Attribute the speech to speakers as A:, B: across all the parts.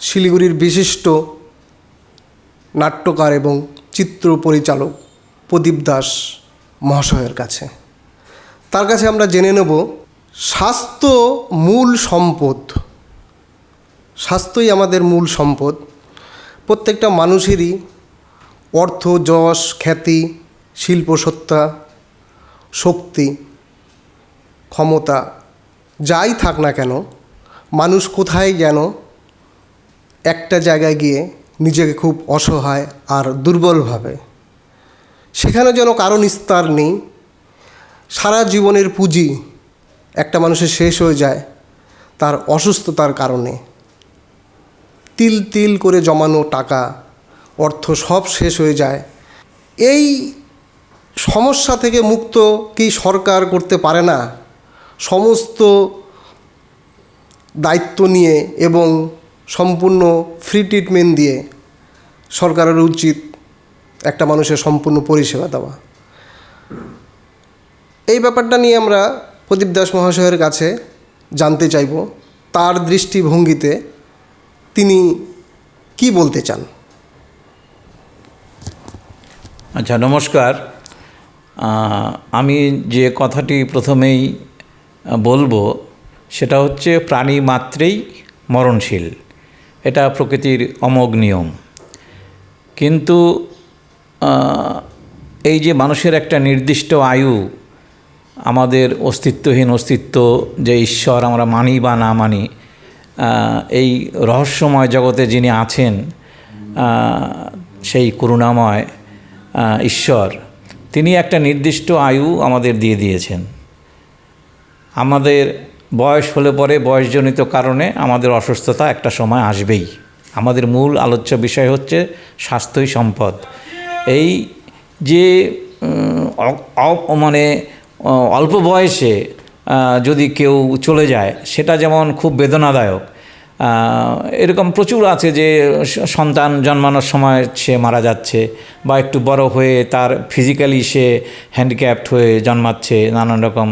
A: শিলিগুড়ির বিশিষ্ট নাট্যকার এবং চিত্র পরিচালক প্রদীপ দাস মহাশয়ের কাছে। তার কাছে আমরা জেনে নেব স্বাস্থ্য মূল সম্পদ। স্বাস্থ্যই আমাদের মূল সম্পদ। প্রত্যেকটা মানুষেরই অর্থ, যশ, খ্যাতি, শিল্পসত্তা, শক্তি, ক্ষমতা যাই থাক না কেন, মানুষ কোথায় যেন একটা জায়গায় গিয়ে নিজেকে খুব অসহায় আর দুর্বল ভাবে। সেখানে যেন কারো নিস্তার নেই। সারা জীবনের পুঁজি একটা মানুষের শেষ হয়ে যায় তার অসুস্থতার কারণে। তিল তিল করে জমানো টাকা, অর্থ সব শেষ হয়ে যায়। এই সমস্যা থেকে মুক্ত কি সরকার করতে পারে না? সমস্ত দায়িত্ব নিয়ে এবং সম্পূর্ণ ফ্রি ট্রিটমেন্ট দিয়ে সরকারের উচিত একটা মানুষের সম্পূর্ণ পরিষেবা দেওয়া। এই ব্যাপারটা নিয়ে আমরা প্রদীপ দাস মহাশয়ের কাছে জানতে চাইব তার দৃষ্টিভঙ্গিতে তিনি কি বলতে চান।
B: আচ্ছা, নমস্কার। আমি যে কথাটি প্রথমেই বলবো সেটা হচ্ছে প্রাণী মাত্রেই মরণশীল। এটা প্রকৃতির অমোঘ নিয়ম। কিন্তু এই যে মানুষের একটা নির্দিষ্ট আয়ু, আমাদের অস্তিত্বহীন অস্তিত্ব, যে ঈশ্বর আমরা মানি বা না মানি, এই রহস্যময় জগতে যিনি আছেন, সেই করুণাময় ঈশ্বর, তিনি একটা নির্দিষ্ট আয়ু আমাদের দিয়ে দিয়েছেন। আমাদের বয়স হলে পরে বয়সজনিত কারণে আমাদের অসুস্থতা একটা সময় আসবেই। আমাদের মূল আলোচ্য বিষয় হচ্ছে স্বাস্থ্যই সম্পদ। এই যে মানে অল্প বয়সে যদি কেউ চলে যায়, সেটা যেমন খুব বেদনাদায়ক। এরকম প্রচুর আছে যে সন্তান জন্মানোর সময় সে মারা যাচ্ছে, বা একটু বড় হয়ে তার ফিজিক্যালি সে হ্যান্ডিক্যাপড হয়ে জন্মাচ্ছে, নানান রকম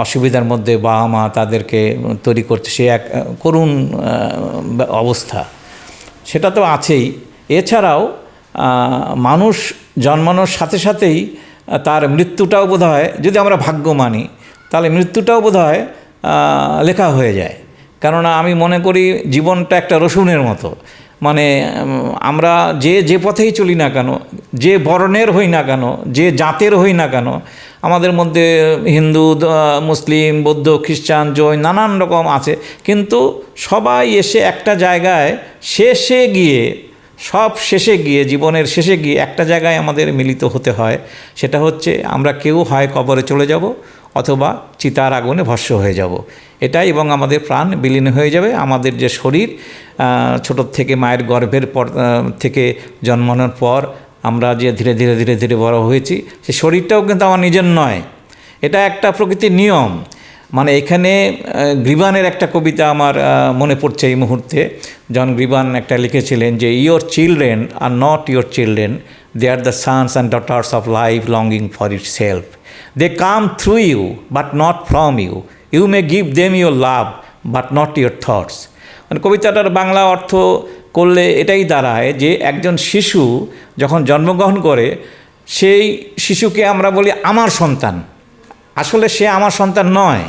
B: অসুবিধার মধ্যে বাবা মা তাদেরকে তৈরি করছে। সে এক করুণ অবস্থা, সেটা তো আছেই। এছাড়াও মানুষ জন্মানোর সাথে সাথেই তার মৃত্যুটাও বোধহয়, যদি আমরা ভাগ্য মানি, তাহলে মৃত্যুটাও বোধহয় লেখা হয়ে যায়। কেননা আমি মনে করি জীবনটা একটা রসুনের মতো। মানে আমরা যে পথেই চলি না কেন, যে বর্ণের হই না কেন, যে জাতের হই না কেন, আমাদের মধ্যে হিন্দু, মুসলিম, বৌদ্ধ, খ্রিস্টান, জৈন নানান রকম আছে, কিন্তু সবাই এসে একটা জায়গায় শেষে গিয়ে, সব শেষে গিয়ে, জীবনের শেষে গিয়ে একটা জায়গায় আমাদের মিলিত হতে হয়। সেটা হচ্ছে আমরা কেউ হয় কবরে চলে যাব, অথবা চিতার আগুনে ভস্ম হয়ে যাব। এটাই, এবং আমাদের প্রাণ বিলীন হয়ে যাবে। আমাদের যে শরীর, ছোট থেকে মায়ের গর্ভের পর থেকে জন্মানোর পর আমরা যে ধীরে ধীরে ধীরে ধীরে বড় হয়েছি, সেই শরীরটাও কিন্তু আমার নিজের নয়। এটা একটা প্রকৃতির নিয়ম। মানে এখানে গ্রিবানের একটা কবিতা আমার মনে পড়ছে এই মুহূর্তে। জন গ্রিবান একটা লিখেছিলেন যে, your children are not your children, they are the sons and daughters of life longing for itself, they come through you but not from you, you may give them your love but not your thoughts. মানে কবিতাটার বাংলা অর্থ করলে এটাই দাঁড়ায় যে একজন শিশু যখন জন্মগ্রহণ করে, সেই শিশুকে আমরা বলি আমার সন্তান। আসলে সে আমার সন্তান নয়।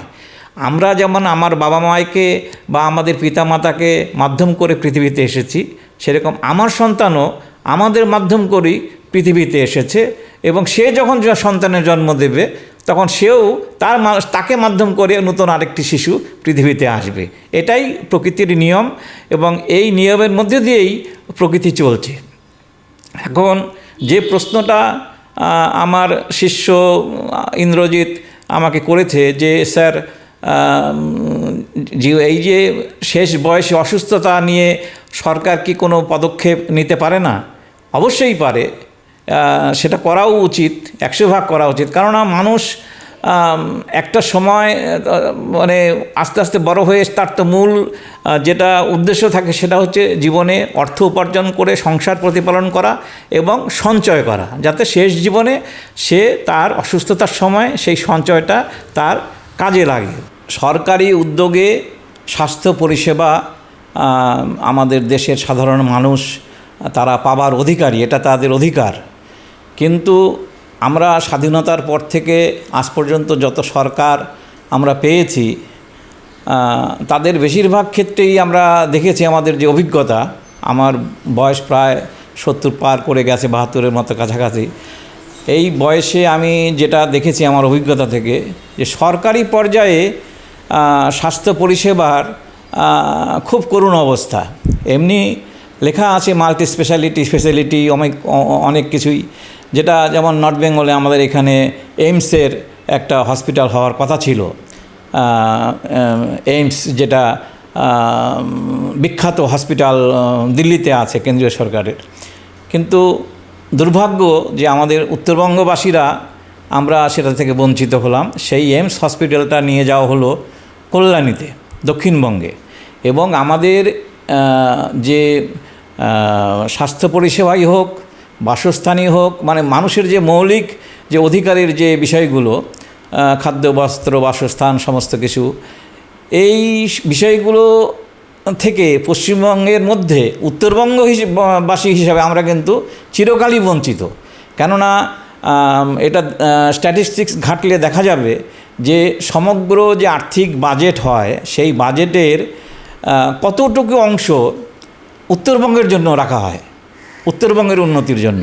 B: আমরা যেমন আমার বাবা মাকে বা আমাদের পিতামাতাকে মাধ্যম করে পৃথিবীতে এসেছি, সেরকম আমার সন্তানও আমাদের মাধ্যম করেই পৃথিবীতে এসেছে, এবং সে যখন সন্তানের জন্ম দেবে তখন সেও তাকে মাধ্যম করে নতুন আরেকটি শিশু পৃথিবীতে আসবে। এটাই প্রকৃতির নিয়ম, এবং এই নিয়মের মধ্যে দিয়েই প্রকৃতি চলছে। এখন যে প্রশ্নটা আমার শিষ্য ইন্দ্রজিৎ আমাকে করেছে যে, স্যার, এই যে শেষ বয়সে অসুস্থতা নিয়ে সরকার কি কোনো পদক্ষেপ নিতে পারে না? অবশ্যই পারে। সেটা করাও উচিত, 100% করা উচিত। কেননা মানুষ একটা সময় মানে আস্তে আস্তে বড় হয়ে তার তো মূল যেটা উদ্দেশ্য থাকে সেটা হচ্ছে জীবনে অর্থ উপার্জন করে সংসার প্রতিপালন করা এবং সঞ্চয় করা, যাতে শেষ জীবনে সে তার অসুস্থতার সময় সেই সঞ্চয়টা তার কাজে লাগে। সরকারি উদ্যোগে স্বাস্থ্য পরিষেবা আমাদের দেশের সাধারণ মানুষ তারা পাবার অধিকারী, এটা তাদের অধিকার। কিন্তু আমরা স্বাধীনতার পর থেকে আজ পর্যন্ত যত সরকার আমরা পেয়েছি তাদের বেশিরভাগ ক্ষেত্রেই আমরা দেখেছি, আমাদের যে অভিজ্ঞতা, আমার বয়স প্রায় 70 পার করে গেছে, 72-এর মতো কাছাকাছি। এই বয়সে আমি যেটা দেখেছি আমার অভিজ্ঞতা থেকে, যে সরকারি পর্যায়ে স্বাস্থ্য পরিষেবার খুব করুণ অবস্থা। এমনি লেখা আছে মাল্টি স্পেশালিটি অনেক কিছুই, যেটা যেমন নর্থ বেঙ্গলে আমাদের এখানে এইমসের একটা হসপিটাল হওয়ার কথা ছিল। এইমস যেটা বিখ্যাত হসপিটাল দিল্লিতে আছে কেন্দ্রীয় সরকারের। কিন্তু দুর্ভাগ্য যে আমাদের উত্তরবঙ্গবাসীরা আমরা সেটা থেকে বঞ্চিত হলাম। সেই এইমস হসপিটালটা নিয়ে যাওয়া হলো কল্যাণীতে, দক্ষিণবঙ্গে। এবং আমাদের যে স্বাস্থ্য পরিষেবাই হোক, বাসস্থানই হোক, মানে মানুষের যে মৌলিক যে অধিকারের যে বিষয়গুলো, খাদ্য, বস্ত্র, বাসস্থান, সমস্ত কিছু, এই বিষয়গুলো থেকে পশ্চিমবঙ্গের মধ্যে উত্তরবঙ্গবাসী হিসাবে আমরা কিন্তু চিরকালই বঞ্চিত। কেননা এটা স্ট্যাটিস্টিক্স ঘাটলে দেখা যাবে যে সমগ্র যে আর্থিক বাজেট হয়, সেই বাজেটের কতটুকু অংশ উত্তরবঙ্গের জন্য রাখা হয়, উত্তরবঙ্গের উন্নতির জন্য।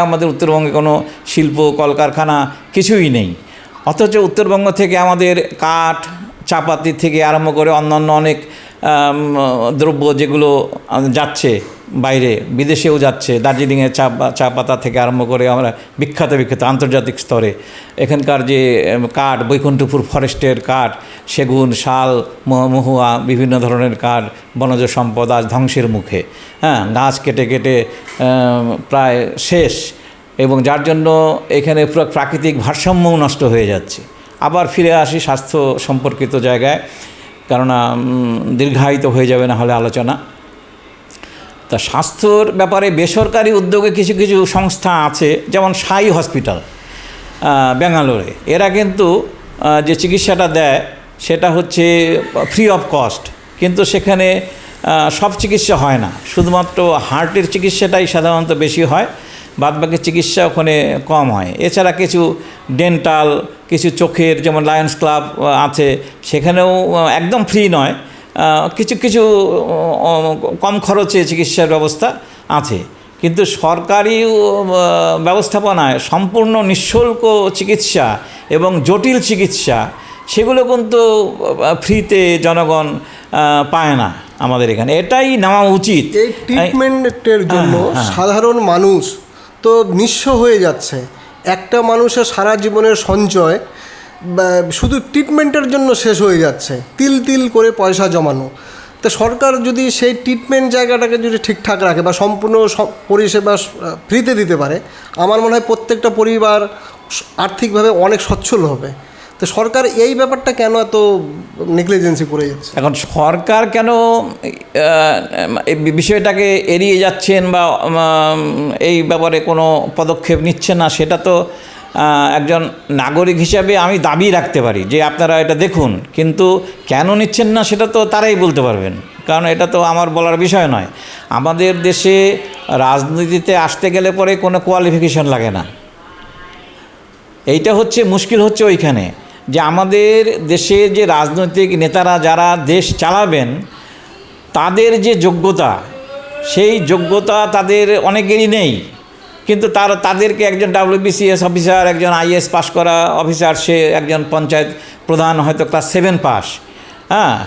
B: আমাদের উত্তরবঙ্গে কোনো শিল্প কলকারখানা কিছুই নেই, অথচ উত্তরবঙ্গ থেকে আমাদের কাঠ, চাপাতি থেকে আরম্ভ করে অন্যান্য অনেক দ্রব্য যেগুলো যাচ্ছে বাইরে, বিদেশেও যাচ্ছে। দার্জিলিংয়ের চা পাতা থেকে আরম্ভ করে আমরা বিখ্যাত আন্তর্জাতিক স্তরে এখানকার যে কাঠ, বৈকুণ্ঠপুর ফরেস্টের কাঠ, সেগুন, শাল, মহুয়া, বিভিন্ন ধরনের কাঠ, বনজ সম্পদ আজ ধ্বংসের মুখে। গাছ কেটে কেটে প্রায় শেষ, এবং যার জন্য এখানে পুরো প্রাকৃতিক ভারসাম্যও নষ্ট হয়ে যাচ্ছে। আবার ফিরে আসি স্বাস্থ্য সম্পর্কিত জায়গায়, কেননা দীর্ঘায়িত হয়ে যাবে না হলে আলোচনা। তা স্বাস্থ্যর ব্যাপারে বেসরকারি উদ্যোগে কিছু কিছু সংস্থা আছে, যেমন সাই হসপিটাল ব্যাঙ্গালোরে। এরা কিন্তু যে চিকিৎসাটা দেয় সেটা হচ্ছে ফ্রি অফ কস্ট, কিন্তু সেখানে সব চিকিৎসা হয় না, শুধুমাত্র হার্টের চিকিৎসাটাই সাধারণত বেশি হয়, বাদবাকি চিকিৎসা ওখানে কম হয়। এছাড়া কিছু ডেন্টাল, কিছু চোখের, যেমন লায়ন্স ক্লাব আছে, সেখানেও একদম ফ্রি নয়, কিছু কিছু কম খরচে চিকিৎসার ব্যবস্থা আছে। কিন্তু সরকারি ব্যবস্থাপনায় সম্পূর্ণ নিঃশুল্ক চিকিৎসা এবং জটিল চিকিৎসা, সেগুলো কিন্তু ফ্রিতে জনগণ পায় না আমাদের এখানে। এটাই নেওয়া উচিত।
A: এই ট্রিটমেন্টের জন্য সাধারণ মানুষ তো নিঃস্ব হয়ে যাচ্ছে। একটা মানুষের সারা জীবনের সঞ্চয় শুধু ট্রিটমেন্টের জন্য শেষ হয়ে যাচ্ছে, তিল তিল করে পয়সা জমানো। তো সরকার যদি সেই ট্রিটমেন্ট জায়গাটাকে যদি ঠিকঠাক রাখে বা সম্পূর্ণ পরিষেবা ফ্রিতে দিতে পারে, আমার মনে হয় প্রত্যেকটা পরিবার আর্থিকভাবে অনেক সচ্ছল হবে। তো সরকার এই ব্যাপারটা কেন এত নেগলিজেন্সি করে যাচ্ছে? এখন
B: সরকার কেন এই বিষয়টাকে এড়িয়ে যাচ্ছেন বা এই ব্যাপারে কোনো পদক্ষেপ নিচ্ছেন না, সেটা তো একজন নাগরিক হিসাবে আমি দাবি রাখতে পারি যে আপনারা এটা দেখুন, কিন্তু কেন নিচ্ছেন না সেটা তো তারাই বলতে পারবেন, কারণ এটা তো আমার বলার বিষয় নয়। আমাদের দেশে রাজনীতিতে আসতে গেলে পরে কোনো কোয়ালিফিকেশন লাগে না। এইটা হচ্ছে মুশকিল, হচ্ছে ওইখানে যে আমাদের দেশে যে রাজনৈতিক নেতারা যারা দেশ চালাবেন, তাদের যে যোগ্যতা, সেই যোগ্যতা তাদের অনেকেরই নেই। কিন্তু তাদেরকে একজন WBCS অফিসার, একজন IAS পাস করা অফিসার, সে একজন পঞ্চায়েত প্রধান হয়তো ক্লাস 7 পাস,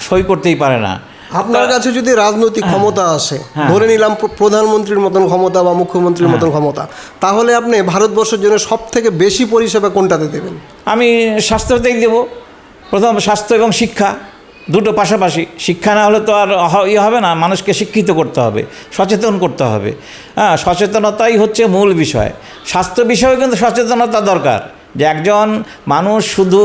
B: সই করতেই পারে না।
A: আপনার কাছে যদি রাজনৈতিক ক্ষমতা আসে, ধরে নিলাম প্রধানমন্ত্রীর মতন ক্ষমতা বা মুখ্যমন্ত্রীর মতন ক্ষমতা, তাহলে আপনি ভারতবর্ষের জন্য সব থেকে বেশি পরিষেবা কোনটাতে দেবেন?
B: আমি স্বাস্থ্যতেই দেব। প্রথম স্বাস্থ্য এবং শিক্ষা, দুটো পাশাপাশি। শিক্ষা না হলে তো আর হবে না, মানুষকে শিক্ষিত করতে হবে, সচেতন করতে হবে। সচেতনতাই হচ্ছে মূল বিষয়। স্বাস্থ্য বিষয়েও কিন্তু সচেতনতা দরকার। যে একজন মানুষ শুধু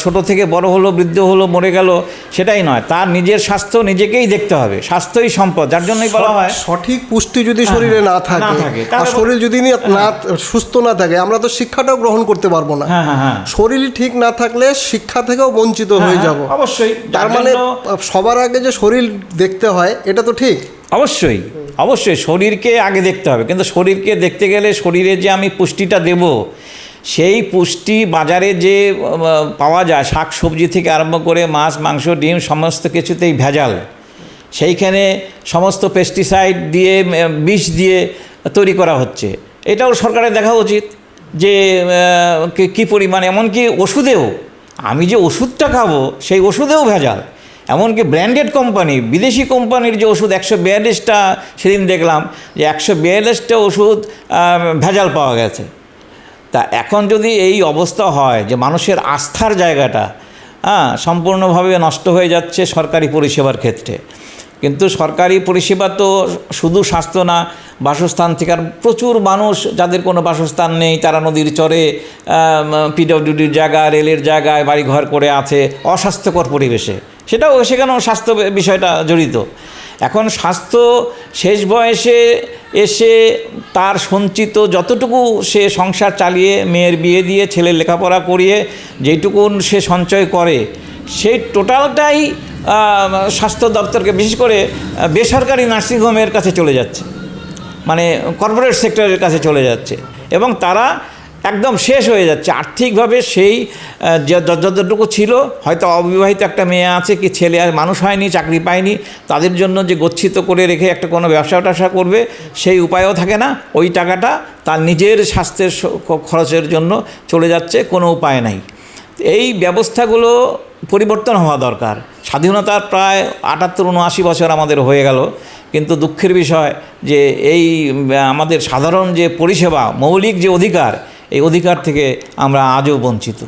B: ছোট থেকে বড় হলো, বৃদ্ধ হলো, মরে গেল সেটাই নয়, তার নিজের স্বাস্থ্য নিজেকেই দেখতে হবে। স্বাস্থ্যই সম্পদ, যার জন্যই বলা হয়
A: সঠিক পুষ্টি যদি শরীরে না থাকে আর শরীর যদি না সুস্থ না থাকে, আমরা তো শিক্ষাটাও গ্রহণ করতে পারবো না। শরীর ঠিক না থাকলে শিক্ষা থেকেও বঞ্চিত হয়ে যাব।
B: অবশ্যই।
A: তার মানে সবার আগে যে শরীর দেখতে হয়, এটা তো ঠিক।
B: অবশ্যই অবশ্যই শরীরকে আগে দেখতে হবে, কিন্তু শরীরকে দেখতে গেলে শরীরে যে আমি পুষ্টিটা দেব, সেই পুষ্টি বাজারে যে পাওয়া যায় শাক সবজি থেকে আরম্ভ করে মাছ মাংস ডিম সমস্ত কিছুতেই ভেজাল। সেইখানে সমস্ত পেস্টিসাইড দিয়ে বিষ দিয়ে তৈরি করা হচ্ছে। এটাও সরকারের দেখা উচিত যে কী পরিমাণে, এমনকি ওষুধেও, আমি যে ওষুধটা খাবো সেই ওষুধেও ভেজাল। এমনকি ব্র্যান্ডেড কোম্পানি, বিদেশি কোম্পানির যে ওষুধ 142টা সেদিন দেখলাম যে 142টা ওষুধ ভেজাল পাওয়া গেছে। তা এখন যদি এই অবস্থা হয় যে মানুষের আস্থার জায়গাটা সম্পূর্ণভাবে নষ্ট হয়ে যাচ্ছে সরকারি পরিষেবার ক্ষেত্রে। কিন্তু সরকারি পরিষেবা তো শুধু স্বাস্থ্য না, বাসস্থান থেকে আর প্রচুর মানুষ যাদের কোনো বাসস্থান নেই, তারা নদীর চরে পিডব্লিউডির জায়গায়, রেলের জায়গায় বাড়িঘর করে আছে অস্বাস্থ্যকর পরিবেশে, সেখানেও স্বাস্থ্য বিষয়টা জড়িত। এখন স্বাস্থ্য শেষ বয়সে এসে তার সঞ্চিত যতটুকু সে সংসার চালিয়ে, মেয়ের বিয়ে দিয়ে ছেলের লেখাপড়া করিয়ে যেটুকুন সে সঞ্চয় করে, সেই টোটালটাই স্বাস্থ্য দপ্তরকে, বিশেষ করে বেসরকারি নার্সিংহোমের কাছে চলে যাচ্ছে, মানে কর্পোরেট সেক্টরের কাছে চলে যাচ্ছে, এবং তারা একদম শেষ হয়ে যাচ্ছে আর্থিকভাবে। সেই যতটুকু ছিল, হয়তো অবিবাহিত একটা মেয়ে আছে কি ছেলে আর মানুষ হয়নি, চাকরি পায়নি, তাদের জন্য যে গচ্ছিত করে রেখে একটা কোনো ব্যবসা করবে সেই উপায়ও থাকে না। ওই টাকাটা তার নিজের স্বাস্থ্যের খরচের জন্য চলে যাচ্ছে, কোনো উপায় নাই। এই ব্যবস্থাগুলো পরিবর্তন হওয়া দরকার। স্বাধীনতার প্রায় ৭৮-৭৯ বছর আমাদের হয়ে গেল, কিন্তু দুঃখের বিষয় যে এই আমাদের সাধারণ যে পরিষেবা, মৌলিক যে অধিকার, এই অধিকার থেকে আমরা আজও বঞ্চিত।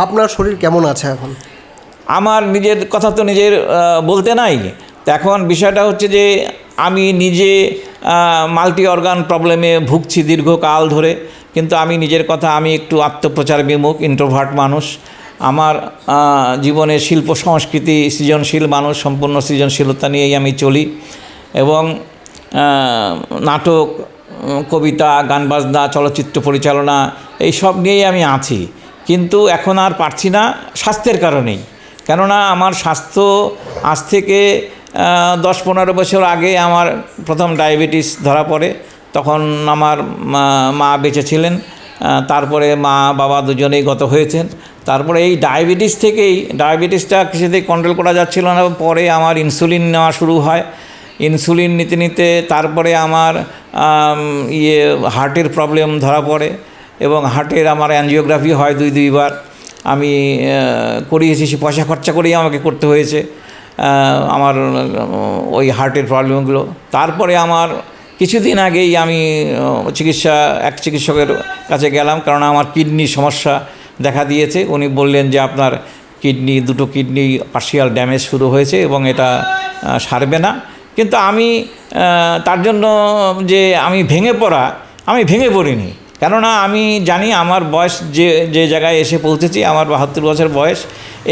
A: আপনার শরীর কেমন আছে এখন?
B: আমার নিজের কথা তো নিজের বলতে নাই। তো এখন বিষয়টা হচ্ছে যে আমি নিজে মাল্টি অর্গান প্রবলেমে ভুগছি দীর্ঘকাল ধরে, কিন্তু আমি নিজের কথা, আমি একটু আত্মপ্রচার বিমুখ, ইন্ট্রোভার্ট মানুষ। আমার জীবনে শিল্প সংস্কৃতি, সৃজনশীল মানুষ, সম্পূর্ণ সৃজনশীলতা নিয়েই আমি চলি, এবং নাটক, কবিতা, গান বাজনা, চলচ্চিত্র পরিচালনা এই সব নিয়েই আমি আছি। কিন্তু এখন আর পারছি না স্বাস্থ্যের কারণেই। কেননা আমার স্বাস্থ্য আজ থেকে 10-15 বছর আগে আমার প্রথম ডায়াবেটিস ধরা পড়ে। তখন আমার মা বেঁচে ছিলেন, তারপরে মা বাবা দুজনেই গত হয়েছেন। তারপরে এই ডায়াবেটিসটা কিছুতেই কন্ট্রোল করা যাচ্ছিল না। পরে আমার ইনসুলিন নেওয়া শুরু হয়। ইনসুলিন নিতে নিতে তারপরে আমার হার্টের প্রবলেম ধরা পড়ে, এবং হার্টের আমার অ্যাঞ্জিওগ্রাফি হয় 2-2বার। আমি করিয়েছি, পয়সা খরচা করেই আমাকে করতে হয়েছে আমার ওই হার্টের প্রবলেমগুলো। তারপরে আমার কিছুদিন আগেই আমি এক চিকিৎসকের কাছে গেলাম, কারণ আমার কিডনির সমস্যা দেখা দিয়েছে। উনি বললেন যে আপনার দুটো কিডনি পার্শিয়াল ড্যামেজ শুরু হয়েছে এবং এটা সারবে না। কিন্তু আমি তার জন্য যে আমি ভেঙে পড়িনি, কেননা আমি জানি আমার বয়স যে জায়গায় এসে পৌঁছেছি, আমার 72 বছর বয়স।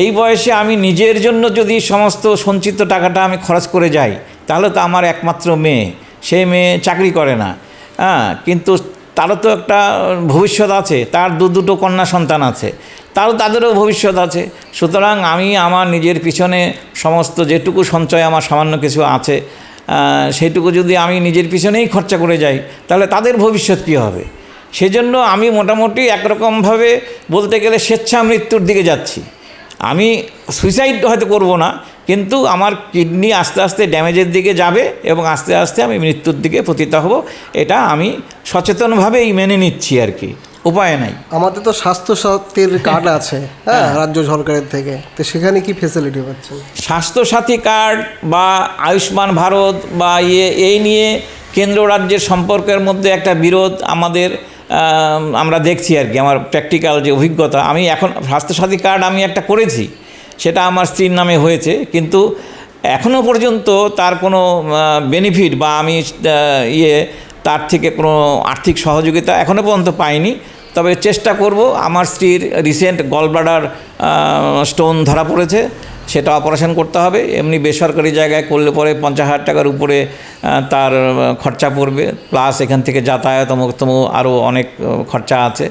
B: এই বয়সে আমি নিজের জন্য যদি সমস্ত সঞ্চিত টাকাটা আমি খরচ করে যাই, তাহলে তো আমার একমাত্র মেয়ে, সেই মেয়ে চাকরি করে না, কিন্তু তারও তো একটা ভবিষ্যৎ আছে, তার দুটো কন্যা সন্তান আছে, তাদেরও ভবিষ্যৎ আছে। সুতরাং আমি আমার নিজের পিছনে সমস্ত যেটুকু সঞ্চয় আমার সামান্য কিছু আছে, সেইটুকু যদি আমি নিজের পিছনেই খরচা করে যাই, তাহলে তাদের ভবিষ্যৎ কী হবে? সেজন্য আমি মোটামুটি একরকমভাবে বলতে গেলে স্বেচ্ছা মৃত্যুর দিকে যাচ্ছি। আমি সুইসাইড হয়তো করব না, কিন্তু আমার কিডনি আস্তে আস্তে ড্যামেজের দিকে যাবে এবং আস্তে আস্তে আমি মৃত্যুর দিকে পতিত হব। এটা আমি সচেতনভাবেই মেনে নিচ্ছি আর কি, উপায় নাই।
A: আমাদের তো স্বাস্থ্যসাথীর কার্ড আছে, রাজ্য সরকারের থেকে, তো সেখানে কি ফেসিলিটি পাচ্ছেন?
B: স্বাস্থ্যসাথী কার্ড বা আয়ুষ্মান ভারত বা এই নিয়ে কেন্দ্র রাজ্যের সম্পর্কের মধ্যে একটা বিরোধ আমরা দেখছি আর কি। আমার প্র্যাকটিক্যাল যে অভিজ্ঞতা, আমি এখন স্বাস্থ্যসাথী কার্ড আমি একটা করেছি, সেটা আমার স্ত্রীর নামে হয়েছে, কিন্তু এখনও পর্যন্ত তার কোনো বেনিফিট বা আমি তার থেকে কোনো আর্থিক সহযোগিতা এখনও পর্যন্ত পাইনি। তবে চেষ্টা করব। আমার স্ত্রীর রিসেন্ট গলব্লাডার স্টোন ধরা পড়েছে, সেটা অপারেশন করতে হবে। এমনি বেসরকারি জায়গায় করলে পরে 50,000 টাকার উপরে তার খরচা পড়বে, প্লাস এখান থেকে যাতায়াত আরও অনেক খরচা আছে।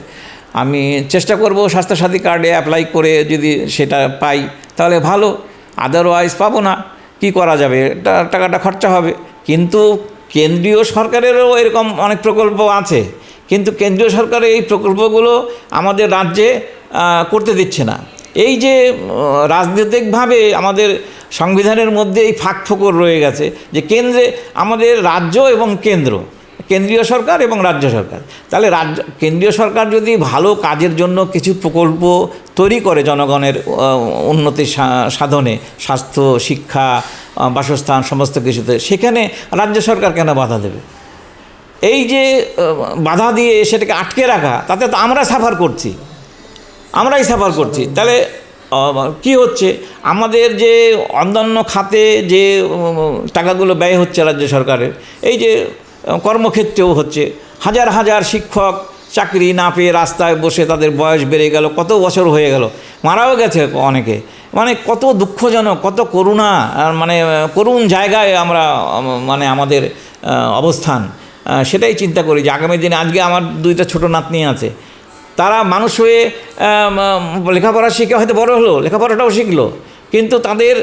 B: আমি চেষ্টা করব স্বাস্থ্যসাথী কার্ডে অ্যাপ্লাই করে যদি সেটা পাই তাহলে ভালো, আদারওয়াইজ পাবো না, কি করা যাবে, টাকাটা খরচা হবে। কিন্তু কেন্দ্রীয় সরকারেরও এরকম অনেক প্রকল্প আছে, কিন্তু কেন্দ্রীয় সরকারের এই প্রকল্পগুলো আমাদের রাজ্যে করতে দিচ্ছে না। এই যে রাজনৈতিকভাবে আমাদের সংবিধানের মধ্যে এই ফাঁকফোকর রয়ে গেছে যে কেন্দ্রে আমাদের রাজ্য এবং কেন্দ্রীয় সরকার এবং রাজ্য সরকার। তাহলে কেন্দ্রীয় সরকার যদি ভালো কাজের জন্য কিছু প্রকল্প তৈরি করে জনগণের উন্নতি সাধনে, স্বাস্থ্য, শিক্ষা, বাসস্থান সমস্ত কিছুতে, সেখানে রাজ্য সরকার কেন বাধা দেবে? এই যে বাধা দিয়ে সেটাকে আটকে রাখা, তাতে তো আমরাই সাফার করছি। তাহলে কি হচ্ছে, আমাদের যে অন্যান্য খাতে যে টাকাগুলো ব্যয় হচ্ছে রাজ্য সরকারের, এই যে কর্মক্ষেত্রেও হচ্ছে, হাজার হাজার শিক্ষক চাকরি না পেয়ে রাস্তায় বসে তাদের বয়স বেড়ে গেল, কত বছর হয়ে গেল, মারাও গেছে অনেকে। মানে কত দুঃখজনক, কত করুণা, মানে করুণ জায়গায় আমরা আমাদের অবস্থান, সেটাই চিন্তা করি যে আগামী দিনে, আজকে আমার 2টা ছোটো নাতনি আছে, তারা মানুষ হয়ে লেখাপড়া শিখে হয়তো বড় হলো, লেখাপড়াটাও শিখলো, কিন্তু তাদের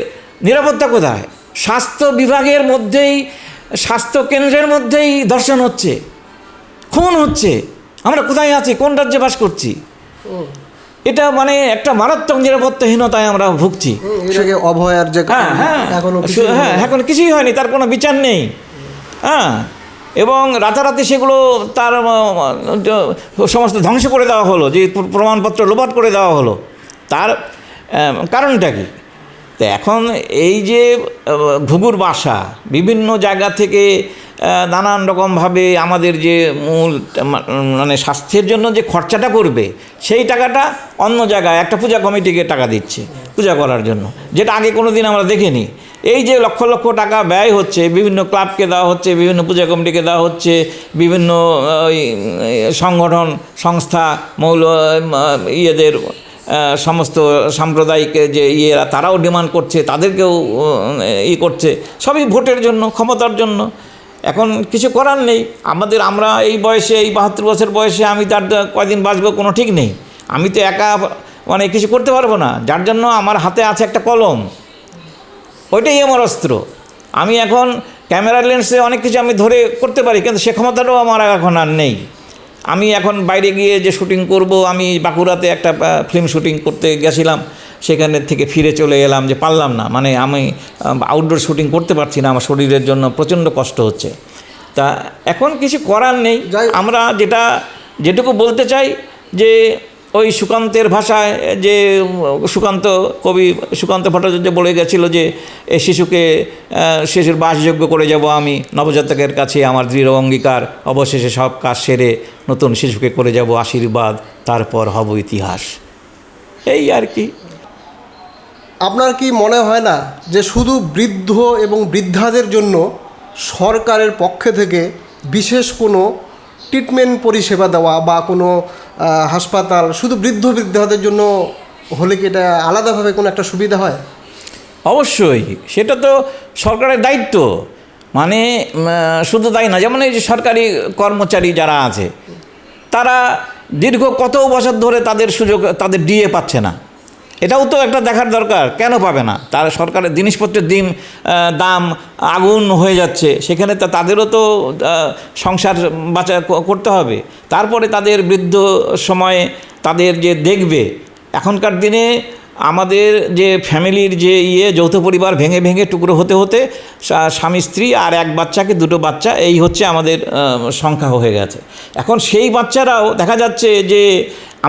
B: নিরাপত্তা কোথায়? স্বাস্থ্য বিভাগের মধ্যেই, স্বাস্থ্য কেন্দ্রের মধ্যেই ধর্ষণ হচ্ছে, খুন হচ্ছে। আমরা কোথায় আছি, কোন রাজ্যে বাস করছি? এটা একটা মারাত্মক নিরাপত্তাহীনতায় আমরা ভুগছি।
A: অভয়ার যে
B: এখন কিছুই হয়নি, তার কোনো বিচার নেই। এবং রাতারাতি সেগুলো তার সমস্ত ধ্বংস করে দেওয়া হলো, যে প্রমাণপত্র লোপাট করে দেওয়া হলো। তার কারণটা কি? তো এখন এই যে ঘুঘুর বাসা বিভিন্ন জায়গা থেকে নানান রকমভাবে আমাদের যে মূল স্বাস্থ্যের জন্য যে খরচাটা করবে, সেই টাকাটা অন্য জায়গায় একটা পূজা কমিটিকে টাকা দিচ্ছে পূজা করার জন্য, যেটা আগে কোনো দিন আমরা দেখিনি। এই যে লক্ষ লক্ষ টাকা ব্যয় হচ্ছে, বিভিন্ন ক্লাবকে দেওয়া হচ্ছে, বিভিন্ন পূজা কমিটিকে দেওয়া হচ্ছে, বিভিন্ন সংগঠন সংস্থা ইয়েদের সমস্ত সাম্প্রদায়িক যে ইয়েরা, তারাও ডিমান্ড করছে, তাদেরকেও করছে, সবই ভোটের জন্য, ক্ষমতার জন্য। এখন কিছু করার নেই আমাদের। আমরা এই বয়সে, এই 72 বছর বয়সে আমি তার কয়দিন বাঁচবো কোনো ঠিক নেই। আমি তো একা কিছু করতে পারবো না, যার জন্য আমার হাতে আছে একটা কলম, ওইটাই আমার অস্ত্র। আমি এখন ক্যামেরার লেন্সে অনেক কিছু আমি ধরে করতে পারি, কিন্তু সে ক্ষমতাটাও আমার এখন আর নেই। আমি এখন বাইরে গিয়ে যে শুটিং করব, আমি বাঁকুড়াতে একটা ফিল্ম শুটিং করতে গেছিলাম, সেখানের থেকে ফিরে চলে এলাম যে পারলাম না, আমি আউটডোর শুটিং করতে পারছি না, আমার শরীরের জন্য প্রচণ্ড কষ্ট হচ্ছে। তা এখন কিছু করার নেই। আমরা যেটুকু বলতে চাই যে ওই সুকান্তের ভাষায়, যে কবি সুকান্ত ভট্টাচার্য বলে গেছিল যে শিশুর বাসযোগ্য করে যাব আমি, নবজাতকের কাছে আমার দৃঢ় অঙ্গীকার, অবশেষে সব কাজ সেরে নতুন শিশুকে করে যাব আশীর্বাদ, তারপর হব ইতিহাস। এই আর কি।
A: আপনার কি মনে হয় না যে শুধু বৃদ্ধ এবং বৃদ্ধাদের জন্য সরকারের পক্ষে থেকে বিশেষ কোনো ট্রিটমেন্ট পরিষেবা দেওয়া বা কোনো হাসপাতাল শুধু বৃদ্ধাদের জন্য হলে কি এটা আলাদাভাবে কোনো একটা সুবিধা হয়?
B: অবশ্যই, সেটা তো সরকারের দায়িত্ব। শুধু তাই না, যেমন এই যে সরকারি কর্মচারী যারা আছে, তারা দীর্ঘ কত বছর ধরে তাদের সুযোগ, তাদের ডিএ পাচ্ছে না। এটাও তো একটা দেখার দরকার, কেন পাবে না? তারা সরকারের জিনিসপত্রের দাম আগুন হয়ে যাচ্ছে, সেখানে তাদেরও তো সংসার বাঁচা করতে হবে। তারপরে তাদের বৃদ্ধ সময়ে তাদের যে দেখবে, এখনকার দিনে আমাদের যে ফ্যামিলির যে যৌথ পরিবার ভেঙে ভেঙে টুকরো হতে হতে স্বামী স্ত্রী আর এক বাচ্চাকে 2টো বাচ্চা, এই হচ্ছে আমাদের সংখ্যা হয়ে গেছে। এখন সেই বাচ্চারাও দেখা যাচ্ছে যে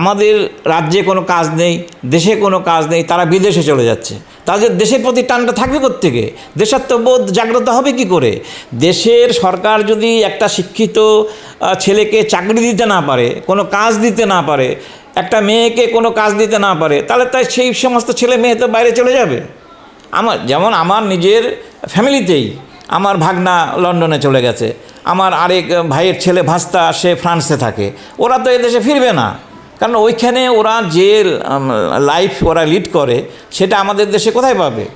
B: আমাদের রাজ্যে কোনো কাজ নেই, দেশে কোনো কাজ নেই, তারা বিদেশে চলে যাচ্ছে। তাদের দেশের প্রতি টানটা থাকবে কোত্থেকে? দেশাত্মবোধ জাগ্রত হবে কি করে? দেশের সরকার যদি একটা শিক্ষিত ছেলেকে চাকরি দিতে না পারে, কোনো কাজ দিতে না পারে, একটা মেয়েকে কোনো কাজ দিতে না পারে, তাহলে তাই সেই সমস্ত ছেলে মেয়ে তো বাইরে চলে যাবে। যেমন আমার নিজের ফ্যামিলিতেই আমার ভাগনা লন্ডনে চলে গেছে, আমার আরেক ভাইয়ের ছেলে ভাস্তা সে ফ্রান্সে থাকে, ওরা তো এদেশে ফিরবে না, কারণ ওইখানে ওরা যে লাইফ ওরা লিড করে সেটা আমাদের দেশে কোথায় পাবে?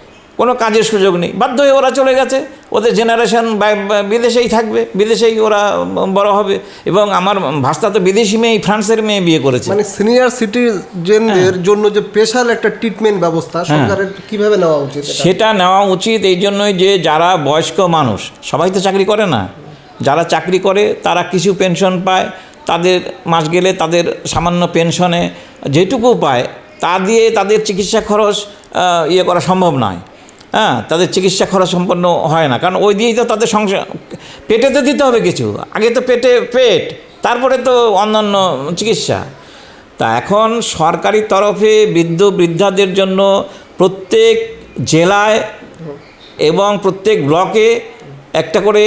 B: কোনো কাজের সুযোগ নেই, বাধ্য হয়ে ওরা চলে গেছে, ওদের জেনারেশন বিদেশেই থাকবে, বিদেশেই ওরা বড় হবে। এবং আমার ভাস্তা তো বিদেশি মেয়ে, ফ্রান্সের মেয়ে বিয়ে করেছে।
A: মানে সিনিয়র সিটিজেনদের জন্য যে স্পেশাল একটা ট্রিটমেন্ট ব্যবস্থা সরকারের কিভাবে নেওয়া উচিত?
B: সেটা নেওয়া উচিত এই জন্যই যে যারা বয়স্ক মানুষ, সবাই তো চাকরি করে না, যারা চাকরি করে তারা কিছু পেনশন পায়, তাদের মাস গেলে তাদের সামান্য পেনশনে যেটুকু পায় তা দিয়ে তাদের চিকিৎসা খরচ ইয়ে করা সম্ভব নয়। হ্যাঁ, তাদের চিকিৎসা খরচ সম্পন্ন হয় না, কারণ ওই দিয়েই তো তাদের সংসার, পেটে তো দিতে হবে কিছু, আগে তো পেট, তারপরে তো অন্যান্য চিকিৎসা। তা এখন সরকারি তরফে বৃদ্ধাদের জন্য প্রত্যেক জেলায় এবং প্রত্যেক ব্লকে একটা করে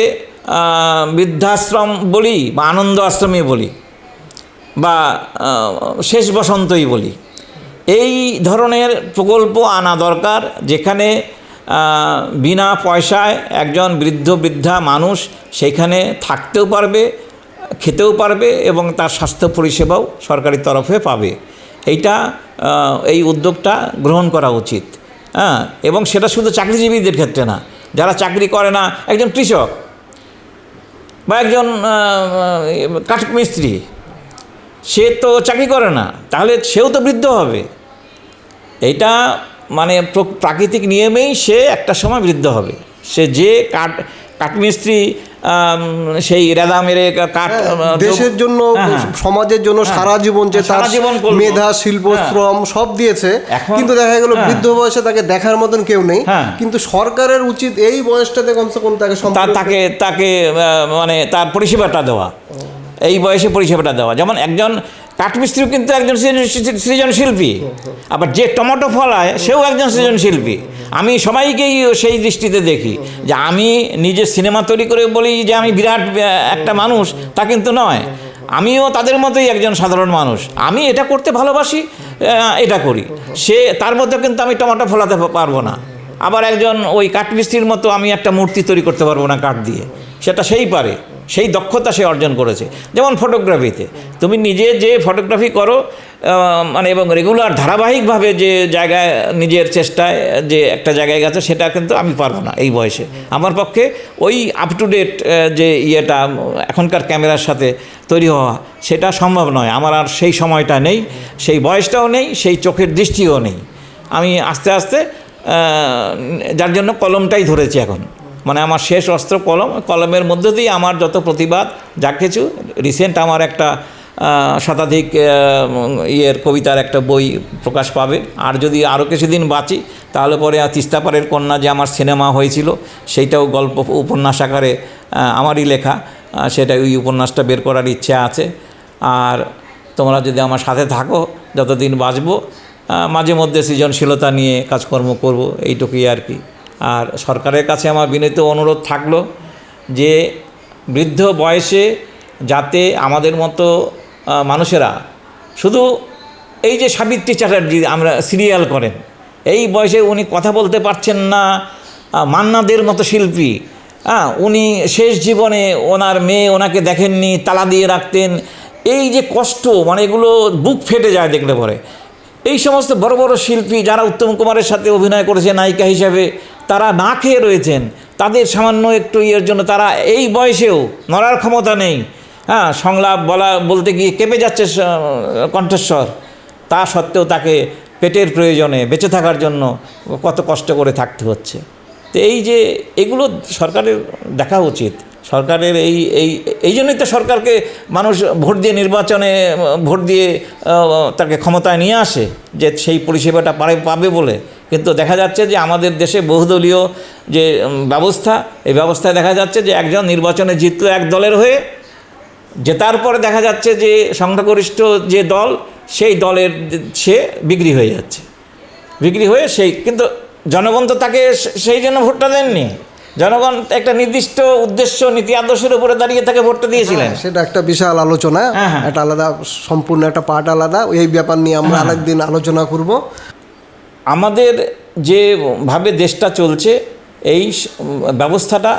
B: বৃদ্ধাশ্রম বলি বা আনন্দ আশ্রমই বলি বা শেষ বসন্তই বলি, এই ধরনের প্রকল্প আনা দরকার, যেখানে বিনা পয়সায় একজন বৃদ্ধা মানুষ সেখানে থাকতেও পারবে, খেতেও পারবে এবং তার স্বাস্থ্য পরিষেবাও সরকারি তরফে পাবে। এই উদ্যোগটা গ্রহণ করা উচিত। হ্যাঁ, এবং সেটা শুধু চাকরিজীবীদের ক্ষেত্রে না, যারা চাকরি করে না, একজন কৃষক বা একজন কাঠমিস্ত্রি, সে তো চাকরি করে না, তাহলে সেও তো বৃদ্ধ হবে। এইটা মানে প্রাকৃতিক নিয়মেই সে একটা সময় বৃদ্ধ হবে। সে যে কাঠমিস্ত্রি সেই রেদা মেরে কাঠ
A: দেশের জন্য, সমাজের জন্য সারা জীবন যে তার মেধা, শিল্প, শ্রম সব দিয়েছে, কিন্তু দেখা গেল বৃদ্ধ বয়সে তাকে দেখার মতন কেউ নেই। কিন্তু সরকারের উচিত এই বয়সটাতে কমসে কম
B: তাকে মানে তার পরিষেবাটা দেওয়া, এই বয়সে পরিষেবাটা দেওয়া। যেমন একজন কাঠমিস্ত্রিও কিন্তু একজন সৃজনশিল্পী, আবার যে টমেটো ফলায় সেও একজন সৃজনশিল্পী। আমি সবাইকেই সেই দৃষ্টিতে দেখি, যে আমি নিজে সিনেমা তৈরি করে বলি যে আমি বিরাট একটা মানুষ, তা কিন্তু নয়। আমিও তাদের মতোই একজন সাধারণ মানুষ, আমি এটা করতে ভালোবাসি, এটা করি। তার মধ্যে কিন্তু আমি টমেটো ফলাতে পারবো না। আবার একজন ওই কাঠমিস্ত্রির মতো আমি একটা মূর্তি তৈরি করতে পারবো না কাঠ দিয়ে, সেটা সেই পারে, সেই দক্ষতা সে অর্জন করেছে। যেমন ফটোগ্রাফিতে তুমি নিজে যে ফটোগ্রাফি করো মানে এবং রেগুলার ধারাবাহিকভাবে যে জায়গায় নিজের চেষ্টায় যে একটা জায়গায় গেছে, সেটা কিন্তু আমি পারবো না এই বয়সে। আমার পক্ষে ওই আপ টু ডেট যে ইয়েটা এখনকার ক্যামেরার সাথে তৈরি হওয়া, সেটা সম্ভব নয়। আমার আর সেই সময়টা নেই, সেই বয়সটাও নেই, সেই চোখের দৃষ্টিও নেই। আমি আস্তে আস্তে যার জন্য কলমটাই ধরেছি এখন, মানে আমার শেষ অস্ত্র কলমের মধ্যে দিয়ে আমার যত প্রতিবাদ যা কিছু। রিসেন্ট আমার একটা শতাধিক কবিতার একটা বই প্রকাশ পাবে, আর যদি আরও কিছুদিন বাঁচি তাহলে পরে তিস্তাপাড়ের কন্যা যে আমার সিনেমা হয়েছিল, সেইটাও গল্প উপন্যাস আকারে আমারই লেখা, সেটা ওই উপন্যাসটা বের করার ইচ্ছা আছে। আর তোমরা যদি আমার সাথে থাকো যতদিন বাঁচবো, মাঝে মধ্যে সৃজনশীলতা নিয়ে কাজকর্ম করব, এইটুকুই আর কি। আর সরকারের কাছে আমার বিনীত অনুরোধ থাকলো যে বৃদ্ধ বয়সে যাতে আমাদের মতো মানুষেরা, শুধু এই যে সাবিত্রী চ্যাটার্জি আমরা সিরিয়াল করেন, এই বয়সে উনি কথা বলতে পারছেন না, মান্নাদের মতো শিল্পী, উনি শেষ জীবনে ওনার মেয়ে ওনাকে দেখেননি, তালা দিয়ে রাখতেন, এই যে কষ্ট, মানে এগুলো বুক ফেটে যায় দেখলে পরে। এই সমস্ত বড় বড় শিল্পী যারা উত্তম কুমারের সাথে অভিনয় করেছে নায়িকা হিসাবে, তারা না খেয়ে রয়েছেন, তাদের সামান্য একটু ইয়ের জন্য তারা এই বয়সেও নড়ার ক্ষমতা নেই। সংলাপ বলতে গিয়ে কেঁপে যাচ্ছে কণ্ঠস্বর, তা সত্ত্বেও তাকে পেটের প্রয়োজনে বেঁচে থাকার জন্য কত কষ্ট করে থাকতে হচ্ছে। তো এই যে এগুলো সরকারের দেখা উচিত। সরকারের এই জন্যই তো সরকারকে মানুষ ভোট দিয়ে, নির্বাচনে ভোট দিয়ে তাকে ক্ষমতায় নিয়ে আসে, যে সেই পরিষেবাটা পাবে বলে। কিন্তু দেখা যাচ্ছে যে আমাদের দেশে বহুদলীয় যে ব্যবস্থা, এই ব্যবস্থায় দেখা যাচ্ছে যে একজন নির্বাচনে জিতলো এক দলের হয়ে, জেতার পরে দেখা যাচ্ছে যে সংখ্যাগরিষ্ঠ যে দল, সেই দলের সে বিক্রি হয়ে যাচ্ছে, বিক্রি হয়ে কিন্তু জনগণ তো তাকে সেই জন্য ভোটটা দেননি। জনগণ একটা নির্দিষ্ট উদ্দেশ্য, নীতি আদর্শের উপরে দাঁড়িয়ে তাকে ভোটটা দিয়েছিলেন।
A: সেটা একটা বিশাল আলোচনা, একটা আলাদা, সম্পূর্ণ একটা পার্ট আলাদা। এই ব্যাপার নিয়ে আমরা আরেকদিন আলোচনা করব।
B: আমাদের যেভাবে দেশটা চলছে, এই ব্যবস্থাটা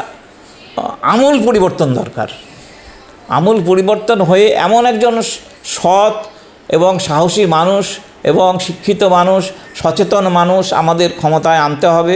B: আমূল পরিবর্তন দরকার। আমূল পরিবর্তন হয়ে এমন একজন সৎ এবং সাহসী মানুষ এবং শিক্ষিত মানুষ, সচেতন মানুষ আমাদের ক্ষমতায় আনতে হবে,